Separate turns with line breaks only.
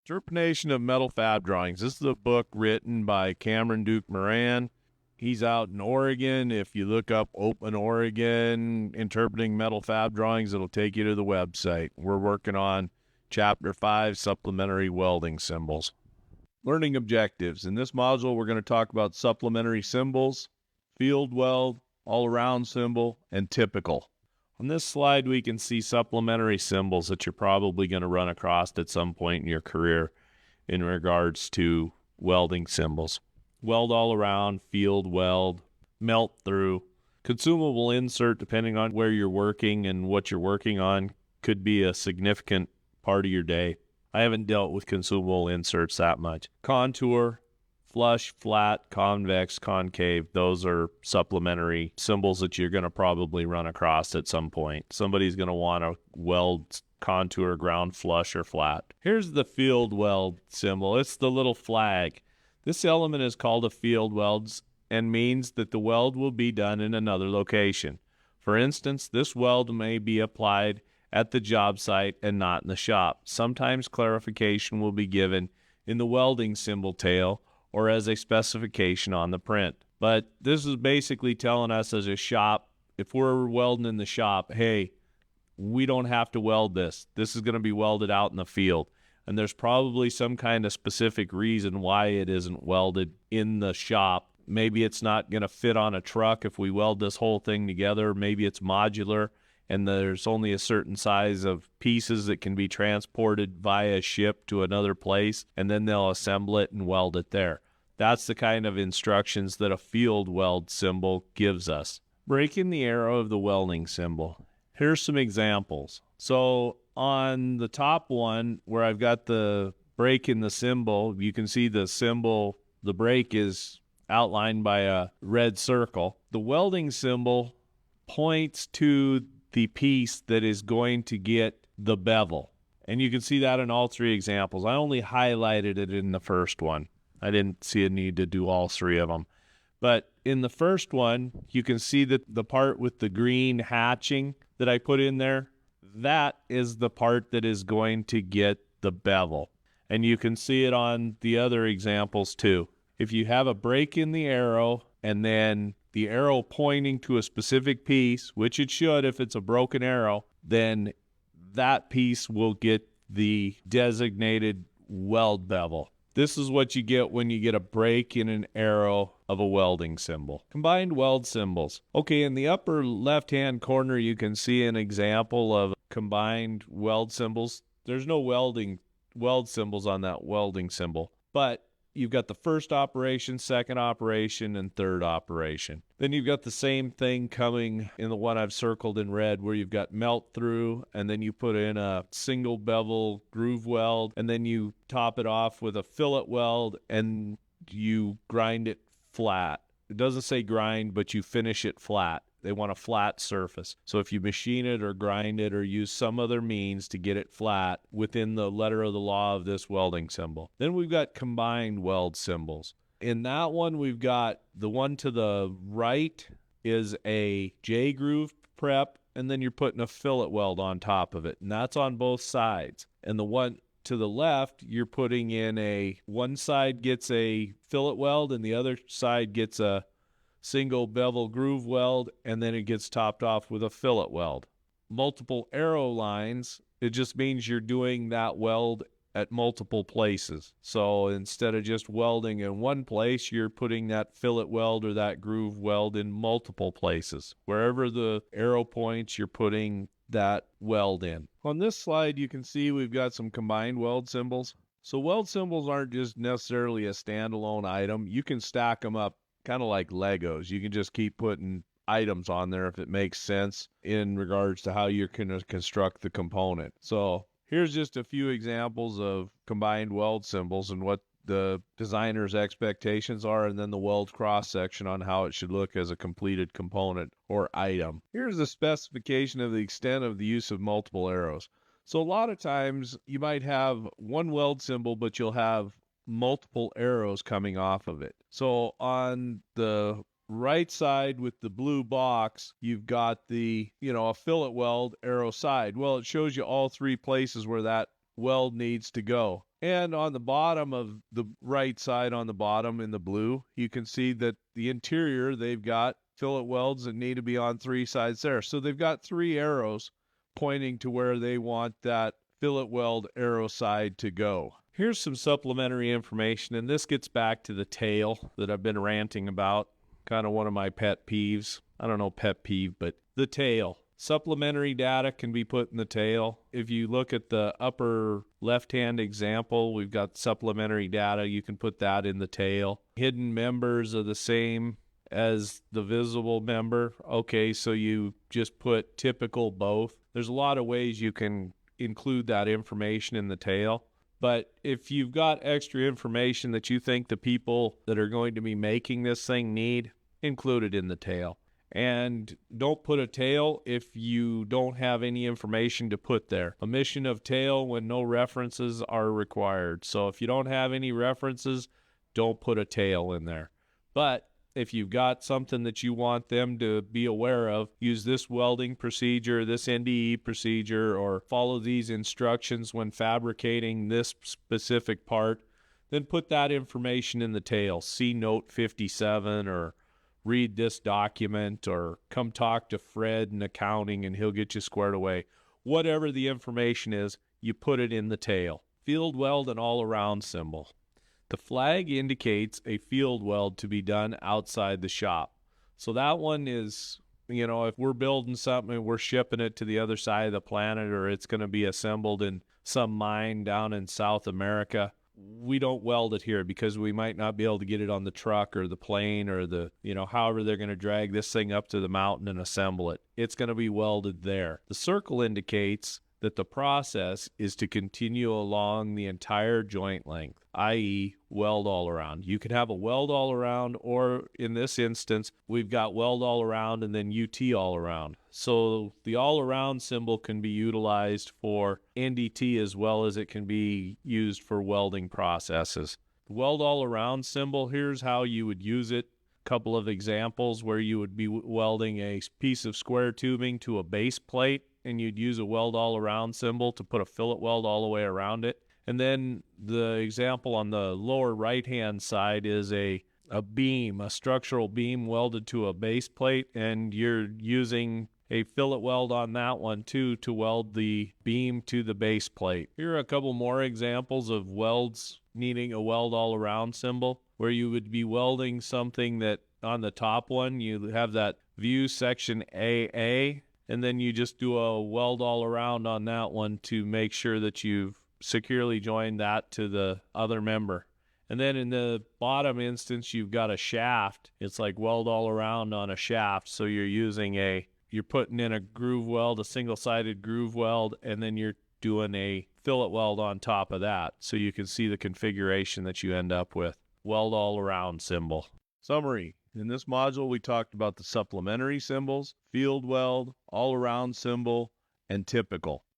Interpretation of Metal Fab Drawings. This is a book written by Cameron Duke Moran. He's out in Oregon. If you look up Open Oregon Interpreting Metal Fab Drawings, it'll take you to the website. We're working on Chapter 5, Supplementary Welding Symbols. Learning objectives. In this module, we're going to talk about supplementary symbols, field weld, all-around symbol, and typical. On this slide, we can see supplementary symbols that you're probably going to run across at some point in your career in regards to welding symbols. Weld all around, field weld, melt through. Consumable insert, depending on where you're working and what you're working on, could be a significant part of your day. I haven't dealt with consumable inserts that much. Contour, flush, flat, convex, concave, those are supplementary symbols that you're going to probably run across at some point. Somebody's going to want to weld contour, ground, flush, or flat. Here's the field weld symbol. It's the little flag. This element is called a field weld and means that the weld will be done in another location. For instance, this weld may be applied at the job site and not in the shop. Sometimes clarification will be given in the welding symbol tail or as a specification on the print. But this is basically telling us as a shop, if we're welding in the shop, hey, we don't have to weld this. This is going to be welded out in the field. And there's probably some kind of specific reason why it isn't welded in the shop. Maybe it's not going to fit on a truck if we weld this whole thing together. Maybe it's modular and there's only a certain size of pieces that can be transported via ship to another place, and then they'll assemble it and weld it there. That's the kind of instructions that a field weld symbol gives us. Breaking the arrow of the welding symbol. Here's some examples. So on the top one, where I've got the break in the symbol, you can see the symbol, the break is outlined by a red circle. The welding symbol points to the piece that is going to get the bevel. And you can see that in all three examples. I only highlighted it in the first one. I didn't see a need to do all three of them. But in the first one, you can see that the part with the green hatching that I put in there, that is the part that is going to get the bevel. And you can see it on the other examples too. If you have a break in the arrow and then the arrow pointing to a specific piece, which it should if it's a broken arrow, then that piece will get the designated weld bevel. This is what you get when you get a break in an arrow of a welding symbol. Combined weld symbols. Okay, in the upper left-hand corner, you can see an example of combined weld symbols. There's no weld symbols on that welding symbol, but you've got the first operation, second operation, and third operation. Then you've got the same thing coming in the one I've circled in red where you've got melt through, and then you put in a single bevel groove weld, and then you top it off with a fillet weld, and you grind it flat. It doesn't say grind, but you finish it flat. They want a flat surface. So if you machine it or grind it or use some other means to get it flat within the letter of the law of this welding symbol. Then we've got combined weld symbols. In that one, we've got the one to the right is a J groove prep, and then you're putting a fillet weld on top of it, and that's on both sides. And the one to the left, you're putting in one side gets a fillet weld and the other side gets a single bevel groove weld, and then it gets topped off with a fillet weld. Multiple arrow lines, it just means you're doing that weld at multiple places. So instead of just welding in one place, you're putting that fillet weld or that groove weld in multiple places. Wherever the arrow points, you're putting that weld in. On this slide, you can see we've got some combined weld symbols. So weld symbols aren't just necessarily a standalone item. You can stack them up kind of like Legos. You can just keep putting items on there if it makes sense in regards to how you're going to construct the component. So here's just a few examples of combined weld symbols and what the designer's expectations are, and then the weld cross-section on how it should look as a completed component or item. Here's the specification of the extent of the use of multiple arrows. So a lot of times you might have one weld symbol, but you'll have multiple arrows coming off of it. So on the right side with the blue box, you've got a fillet weld arrow side. Well, it shows you all three places where that weld needs to go. And on the bottom of the right side, on the bottom in the blue, you can see that the interior, they've got fillet welds that need to be on 3 sides there. So they've got 3 arrows pointing to where they want that fillet weld arrow side to go. Here's some supplementary information, and this gets back to the tail that I've been ranting about. Kind of one of my pet peeves. I don't know, pet peeve, but the tail. Supplementary data can be put in the tail. If you look at the upper left-hand example, we've got supplementary data. You can put that in the tail. Hidden members are the same as the visible member. Okay, so you just put typical both. There's a lot of ways you can include that information in the tail. But if you've got extra information that you think the people that are going to be making this thing need, include it in the tail. And don't put a tail if you don't have any information to put there. Omission of tail when no references are required. So if you don't have any references, don't put a tail in there. But if you've got something that you want them to be aware of, use this welding procedure, this NDE procedure, or follow these instructions when fabricating this specific part, then put that information in the tail. See note 57, or read this document, or come talk to Fred in accounting and he'll get you squared away. Whatever the information is, you put it in the tail. Field weld and all-around symbol. The flag indicates a field weld to be done outside the shop. So that one is, if we're building something and we're shipping it to the other side of the planet, or it's going to be assembled in some mine down in South America, we don't weld it here because we might not be able to get it on the truck or the plane or however they're going to drag this thing up to the mountain and assemble it. It's going to be welded there. The circle indicates that the process is to continue along the entire joint length, i.e. weld all around. You can have a weld all around, or in this instance, we've got weld all around and then UT all around. So the all around symbol can be utilized for NDT as well as it can be used for welding processes. The weld all around symbol, here's how you would use it. Couple of examples where you would be welding a piece of square tubing to a base plate, and you'd use a weld all around symbol to put a fillet weld all the way around it. And then the example on the lower right hand side is a beam, a structural beam welded to a base plate, and you're using a fillet weld on that one too to weld the beam to the base plate. Here are a couple more examples of welds needing a weld all around symbol, where you would be welding something that on the top one you have that view section AA, and then you just do a weld all around on that one to make sure that you've securely joined that to the other member. And then in the bottom instance, you've got a shaft. It's like weld all around on a shaft. So you're putting in a groove weld, a single-sided groove weld, and then you're doing a fillet weld on top of that. So you can see the configuration that you end up with. Weld all around symbol. Summary. In this module, we talked about the supplementary symbols, field weld, all around symbol, and typical.